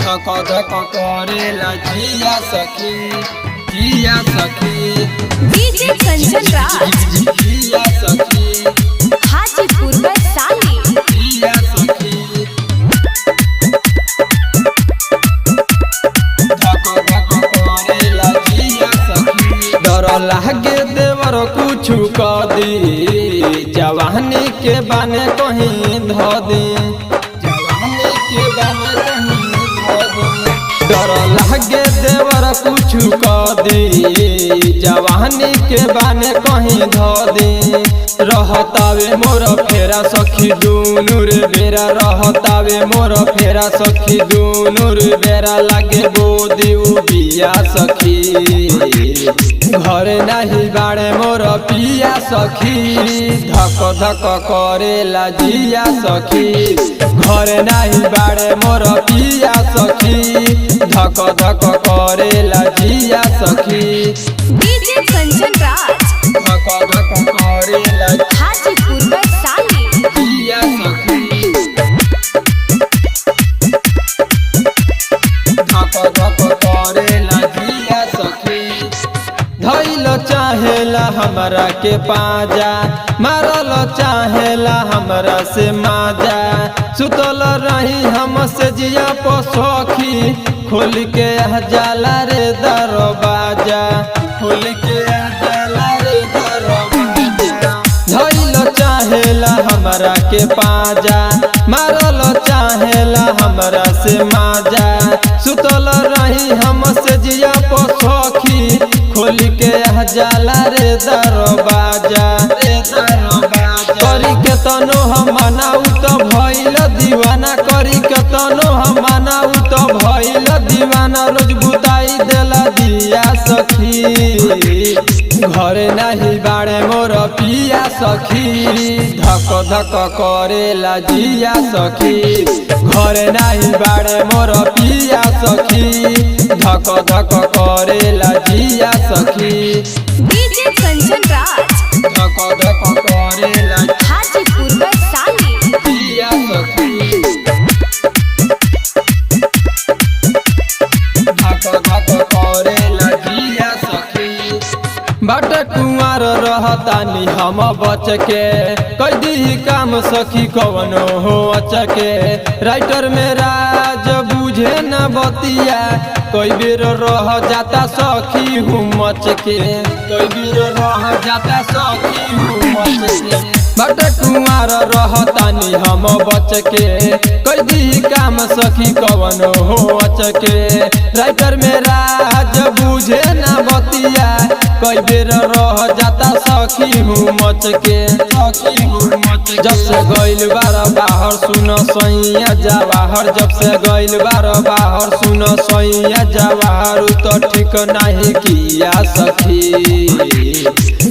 धक धक करेला जिया सखी जिया सखी डीजे कंचन राज जिया सखी हाजीपुर वैशाली जिया सखी धक धक करेला जिया सखी डर लागे देवर कुछ क दी जवानी के बाने कहीं ध दी जवानी के बाने कहीं ध दी डर लागे देवर कुछ क दी जवानी के बाने कहीं ध दी रहतावे मोर फेरा सखी दुनु रे बेरा रहतावे मोर फेरा सखी दुनु रे बेरा लागे बोदी बिया सखी घरे नहीं बाड़े मोर पिया सखी धक धक करेला जिया सखी घरे नहीं बाड़े मोर पिया सखी धक धक करेला जिया सखी डीजे कंचन राज धक धक करेला हाजीपुर वैशाली जिया सखी धक धक करेला जिया सखी धैल चाहेला हमरा के पाजा मारल चाहेला हमरा से माजा सुतल रही हमसे जिया पसखी खोल के जाला रे दरवाजा खोल के जाला रे दरवाजा धैल चाहेला हमरा के पाजा मारल चाहेला हमरा से माजा सुतल रही हमसे जिया पसखी खोल के जाला रे दरवाजा करी के तनो हम मनाऊ तो भइल दीवाना करी के तनो हम मनाऊ तो भइल दीवाना रोज बुताई देला दिया सखी घरे नहीं बाड़े मोर पिया सखी धक धक करेला जिया सखी घरे नहीं बाड़े मोर पिया सखी धक धक करेला जिया सखी डीजे कंचन राज धक धक करेला हाजीपुर वैशाली जिया सखी धक धक करेला जिया सखी बाट कुंवर रहतानी हम बच के कैदी काम सखी कवनो हो अचके राइटर में राज बुझे न बतिया कई बेर रह जाता सखी हूँ मच के कई बेर रह जाता सखी हूँ मच के बाट कुंवर रहतानी हम बच के कैदी काम सखी कवनो हो अचके राइटर में राज बुझे न बतिया कई बेर रह जाता सखी हूँ मच के सखी हूँ मच जब से गइल बार बाहर सुन सैया जवाहर जब से गइल बार बाहर सुन सैया जवाहर तो ठीक नहीं किया सखी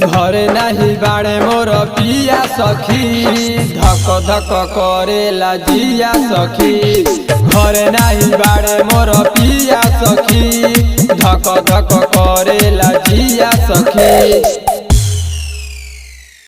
घरे नहीं बाड़े मोर पिया सखी धक धक करेला जिया सखी घरे नहीं बाड़े मोर पिया सखी धक धक करेला जिया सखी।